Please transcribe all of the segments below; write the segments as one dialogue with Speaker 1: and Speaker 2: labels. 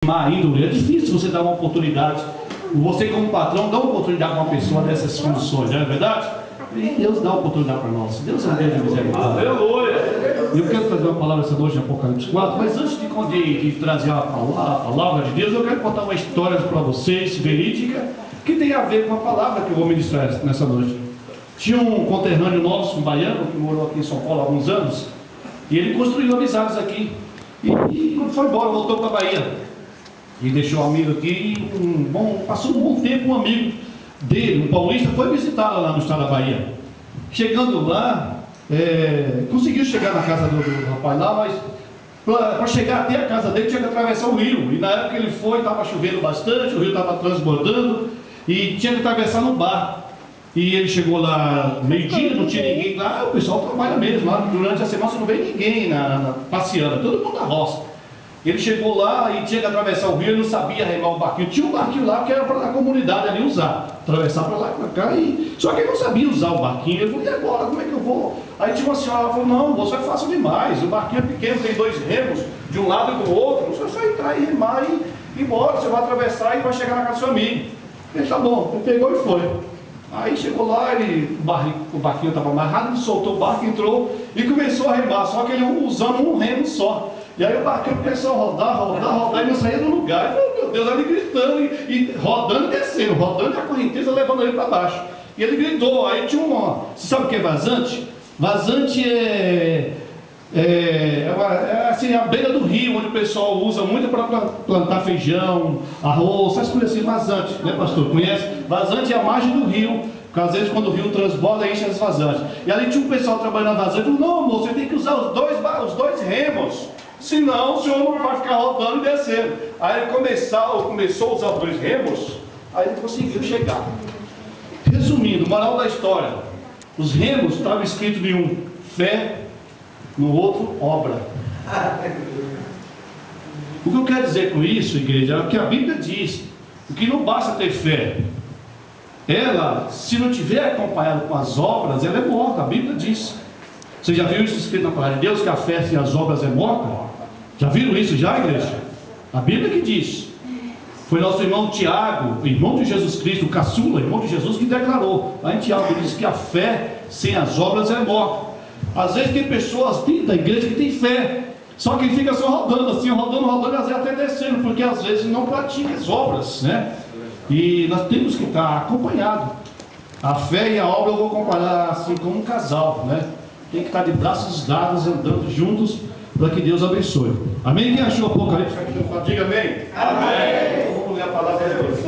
Speaker 1: má índole. É difícil você dar uma oportunidade. Você, como patrão, dá uma oportunidade para uma pessoa dessas condições, não é verdade? E Deus dá oportunidade para nós. Deus é um Deus de misericórdia. Aleluia! Eu quero trazer uma palavra essa noite em Apocalipse 4, mas antes de trazer a palavra de Deus, eu quero contar uma história para vocês, verídica, que tem a ver com a palavra que eu vou ministrar nessa noite. Tinha um conterrâneo nosso, um baiano, que morou aqui em São Paulo há alguns anos, e ele construiu amizades aqui. E quando foi embora, voltou para a Bahia. E deixou um amigo aqui, passou um bom tempo, um amigo dele, um paulista, foi visitá-lo lá no estado da Bahia. Chegando lá, conseguiu chegar na casa do rapaz lá, mas para chegar até a casa dele tinha que atravessar o rio. E na época que ele foi, estava chovendo bastante, o rio estava transbordando e tinha que atravessar no barco. E ele chegou lá meio-dia, não tinha ninguém lá, o pessoal trabalha mesmo, lá durante a semana você não vê ninguém passeando, todo mundo na roça. Ele chegou lá e tinha que atravessar o rio, ele não sabia remar o barquinho. Tinha um barquinho lá que era para a comunidade ali usar, atravessar para lá e para cá. Só que ele não sabia usar o barquinho. Ele falou, e agora, como é que eu vou? Aí tinha uma senhora, ela falou, não, você é fácil demais, o barquinho é pequeno, tem 2 remos, de um lado e do outro, você só entrar e remar e ir embora, você vai atravessar e vai chegar na casa do seu amigo. Ele, tá bom, ele pegou e foi. Aí chegou lá, o barquinho estava amarrado, ele soltou o barco, entrou e começou a remar, só que ele usando um remo só. E aí o barquinho começou a rodar e não saía do lugar. E, meu Deus, ele gritando e rodando e descendo, rodando e a correnteza levando ele para baixo. E ele gritou, aí tinha você sabe o que é vazante? Vazante é assim, a beira do rio, onde o pessoal usa muito para plantar feijão, arroz, essas coisas assim, vazante, né, pastor? Conhece? Vazante é a margem do rio, porque às vezes quando o rio transborda, enche as vazantes. E ali tinha um pessoal trabalhando na vazante, falou, não, moço, você tem que usar os dois remos, senão o senhor não vai ficar rodando e descendo. Aí ele começou a usar os 2 remos, aí ele conseguiu chegar. Resumindo, moral da história, os remos estavam escritos em um fé, no outro, obra. O que eu quero dizer com isso, igreja, é o que a Bíblia diz. O que não basta ter fé. Ela, se não tiver acompanhada com as obras, ela é morta. A Bíblia diz. Você já viu isso escrito na palavra de Deus, que a fé sem as obras é morta? Já viram isso já, igreja? A Bíblia que diz. Foi nosso irmão Tiago, irmão de Jesus Cristo, o caçula, irmão de Jesus, que declarou. Lá em Tiago diz que a fé sem as obras é morta. Às vezes tem pessoas da igreja que tem fé, só que fica só rodando assim, rodando, às vezes até descendo, porque às vezes não pratica as obras, né? E nós temos que estar acompanhados. A fé e a obra eu vou comparar assim como um casal, né? Tem que estar de braços dados, andando juntos, para que Deus abençoe. Amém? Quem achou o Apocalipse? Diga amém. Amém. Então vamos ler a palavra de Deus.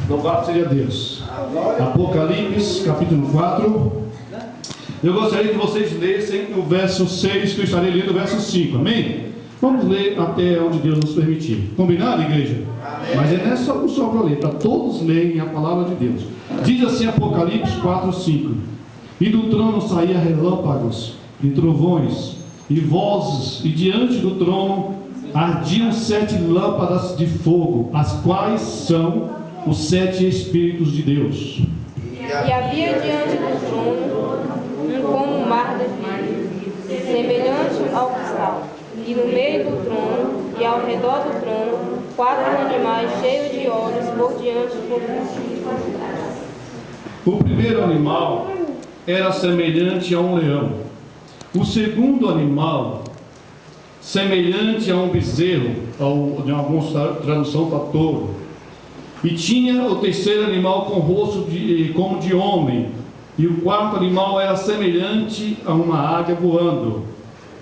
Speaker 1: Louvado seja Deus. Apocalipse, capítulo 4. Eu gostaria que vocês lessem o verso 6, que eu estarei lendo o verso 5, amém? Vamos ler até onde Deus nos permitir. Combinado, igreja? Amém. Mas não é só para ler, para todos lerem a palavra de Deus. Diz assim Apocalipse 4, 5. E do trono saía relâmpagos, e trovões, e vozes, e diante do trono ardiam 7 lâmpadas de fogo, as quais são os 7 Espíritos de Deus.
Speaker 2: E havia diante do trono como um mar de vidro, semelhante ao cristal, e no meio do trono e ao redor do trono 4 animais cheios de olhos por diante e por trás.
Speaker 1: O primeiro animal era semelhante a um leão. O segundo animal, semelhante a um bezerro, ou em algumas traduções para touro. E tinha o terceiro animal com rosto como de homem. E o quarto animal era semelhante a uma águia voando.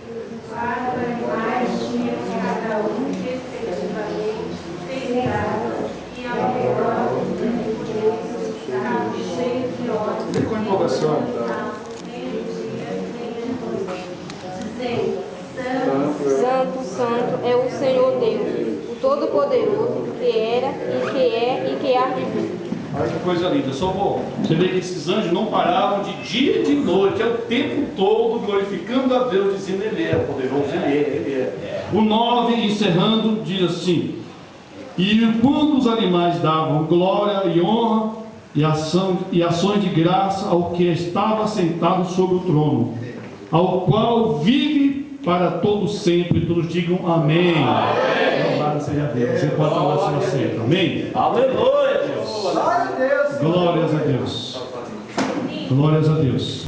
Speaker 2: Os 4 animais tinham cada um respectivamente 6 asas, e ao redor dos deles estavam cheios de olhos.
Speaker 1: Vem com a empolgação.
Speaker 2: Santo, Santo é o Senhor Deus, o Todo-Poderoso, que era, e que é, e que há de vir.
Speaker 1: Olha que coisa linda, você vê que esses anjos não paravam de dia e de noite, é o tempo todo glorificando a Deus, dizendo Ele é poderoso, Ele é. O 9, encerrando, diz assim: e quando os animais davam glória e honra e ações de graça ao que estava sentado sobre o trono, ao qual vive para todo sempre, todos digam amém. Amém. Louvado seja Deus. Você pode tomar sua assento. Amém?
Speaker 3: Aleluia, Deus.
Speaker 1: Glórias a Deus. Glórias a Deus.